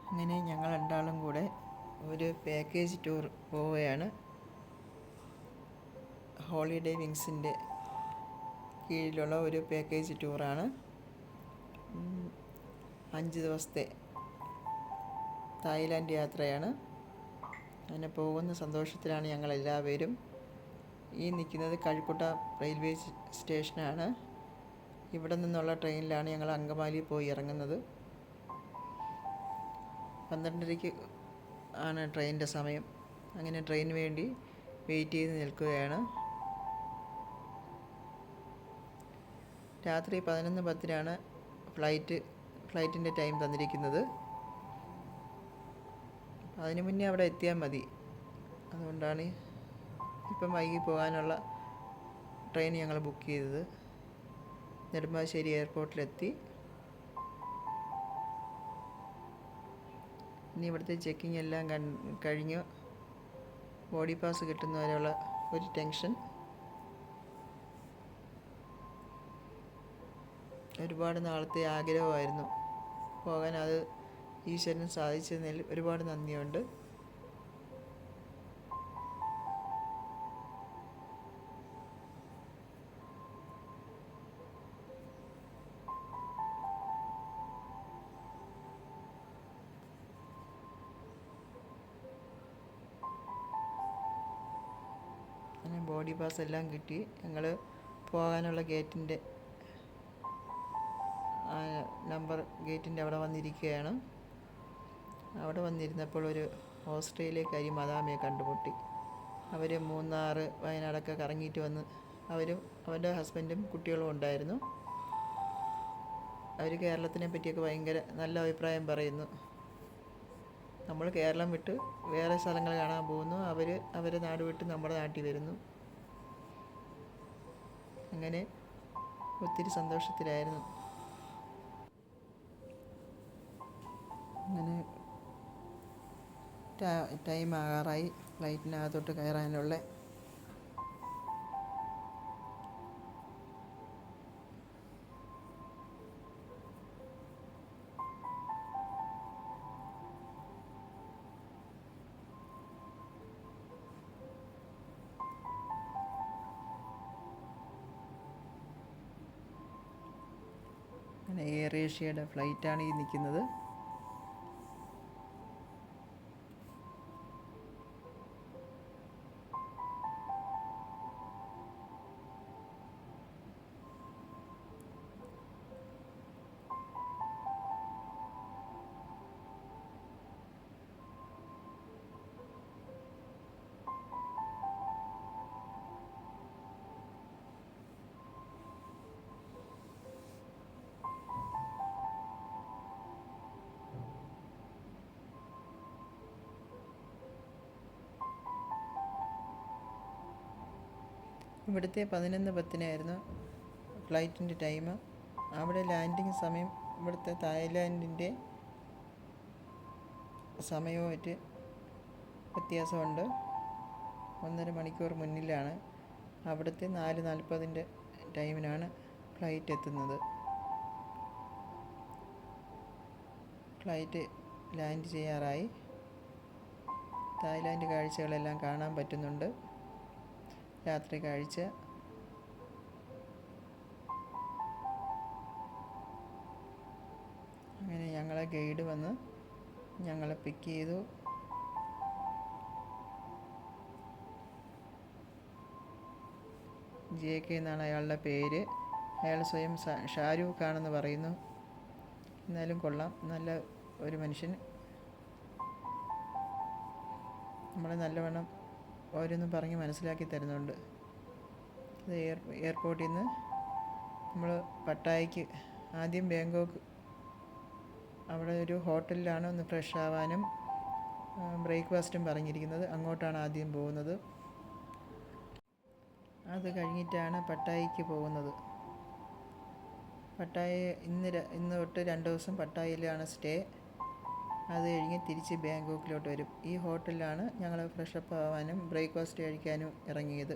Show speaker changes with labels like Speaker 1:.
Speaker 1: അങ്ങനെ ഞങ്ങൾ രണ്ടാളും കൂടെ ഒരു പാക്കേജ് ടൂർ പോവുകയാണ്. ഹോളിഡേ വിങ്സിൻ്റെ കീഴിലുള്ള ഒരു പാക്കേജ് ടൂറാണ്. 5 ദിവസത്തെ തായ്ലാൻഡ് യാത്രയാണ്. അങ്ങനെ പോകുന്ന സന്തോഷത്തിലാണ് ഞങ്ങളെല്ലാവരും. ഈ നിൽക്കുന്നത് കഴക്കൂട്ട റെയിൽവേ സ്റ്റേഷനാണ്. ഇവിടെ നിന്നുള്ള ട്രെയിനിലാണ് ഞങ്ങൾ അങ്കമാലി പോയി ഇറങ്ങുന്നത്. 12:30 ആണ് ട്രെയിനിൻ്റെ സമയം. അങ്ങനെ ട്രെയിനിന് വേണ്ടി വെയിറ്റ് ചെയ്ത് നിൽക്കുകയാണ്. രാത്രി 11:10 ഫ്ലൈറ്റിൻ്റെ ടൈം തന്നിരിക്കുന്നത്. അതിനു മുന്നേ അവിടെ എത്തിയാൽ മതി. അതുകൊണ്ടാണ് ഇപ്പം വൈകി പോകാനുള്ള ട്രെയിൻ ഞങ്ങൾ ബുക്ക് ചെയ്തത്. നെടുമ്പാശ്ശേരി എയർപോർട്ടിലെത്തി. ഇനി ഇവിടുത്തെ ചെക്കിംഗ് എല്ലാം കഴിഞ്ഞ് ബോഡി പാസ് കിട്ടുന്നവരെയുള്ള ഒരു ടെൻഷൻ. ഒരുപാട് നാളത്തെ ആഗ്രഹമായിരുന്നു പോകാൻ. അത് ഈശ്വരൻ സാധിച്ചതിൽ ഒരുപാട് നന്ദിയുണ്ട്. അങ്ങനെ ബോഡി പാസ് എല്ലാം കിട്ടി. ഞങ്ങൾ പോകാനുള്ള ഗേറ്റിൻ്റെ നമ്പർ ഗേറ്റിൻ്റെ അവിടെ വന്നിരിക്കുകയാണ്. അവിടെ വന്നിരുന്നപ്പോൾ ഒരു ഓസ്ട്രേലിയക്കാരി മദാമയെ കണ്ടുമുട്ടി. അവർ മൂന്നാർ, വയനാടൊക്കെ കറങ്ങിയിട്ട് വന്ന് അവരും അവരുടെ ഹസ്ബൻഡും കുട്ടികളും ഉണ്ടായിരുന്നു. അവർ കേരളത്തിനെ പറ്റിയൊക്കെ ഭയങ്കര നല്ല അഭിപ്രായം പറയുന്നു. നമ്മൾ കേരളം വിട്ട് വേറെ സ്ഥലങ്ങൾ കാണാൻ പോകുന്നു, അവർ അവരുടെ നാട് വിട്ട് നമ്മുടെ നാട്ടിൽ വരുന്നു. അങ്ങനെ ഒത്തിരി സന്തോഷത്തിലായിരുന്നു. അങ്ങനെ ടൈം ആകാറായി ഫ്ലൈറ്റിനകത്തോട്ട് കയറാനുള്ള. അങ്ങനെ എയർ ഏഷ്യയുടെ ഫ്ലൈറ്റാണ് ഈ നിൽക്കുന്നത്. ഇവിടുത്തെ 11:10 ഫ്ലൈറ്റിൻ്റെ ടൈം. അവിടെ ലാൻഡിങ് സമയം ഇവിടുത്തെ തായ്ലാൻഡിൻ്റെ സമയവുമായിട്ട് വ്യത്യാസമുണ്ട്. 1.5 മണിക്കൂർ മുന്നിലാണ്. അവിടുത്തെ 4:40 ടൈമിനാണ് ഫ്ലൈറ്റ് എത്തുന്നത്. ഫ്ലൈറ്റ് ലാൻഡ് ചെയ്യാറായി. തായ്ലാൻഡ് കാഴ്ചകളെല്ലാം കാണാൻ പറ്റുന്നുണ്ട്. രാത്രി കാഴ്ച. അങ്ങനെ ഞങ്ങളെ ഗൈഡ് വന്ന് ഞങ്ങളെ പിക്ക് ചെയ്തു. JK എന്നാണ് അയാളുടെ പേര്. അയാൾ സ്വയം ഷാരൂഖ് ആണെന്ന് പറയുന്നു. എന്നാലും കൊള്ളാം, നല്ല ഒരു മനുഷ്യൻ. നമ്മളെ നല്ലവണ്ണം ഓരോന്നും പറഞ്ഞ് മനസ്സിലാക്കി തരുന്നുണ്ട്. അത് എയർപോർട്ടിൽ നിന്ന് നമ്മൾ പട്ടായയ്ക്ക് ആദ്യം ബാങ്കോക്ക്, അവിടെ ഒരു ഹോട്ടലിലാണ് ഒന്ന് ഫ്രഷ് ആവാനും ബ്രേക്ക്ഫാസ്റ്റും പറഞ്ഞിരിക്കുന്നത്. അങ്ങോട്ടാണ് ആദ്യം പോകുന്നത്. അത് കഴിഞ്ഞിട്ടാണ് പട്ടായയ്ക്ക് പോകുന്നത്. പട്ടായ ഇന്ന് തൊട്ട് 2 ദിവസം പട്ടായയിലാണ് സ്റ്റേ. അത് കഴിഞ്ഞ് തിരിച്ച് ബാങ്കോക്കിലോട്ട് വരും. ഈ ഹോട്ടലിലാണ് ഞങ്ങൾ ഫ്രഷപ്പ് ആവാനും ബ്രേക്ക്ഫാസ്റ്റ് കഴിക്കാനും ഇറങ്ങിയത്.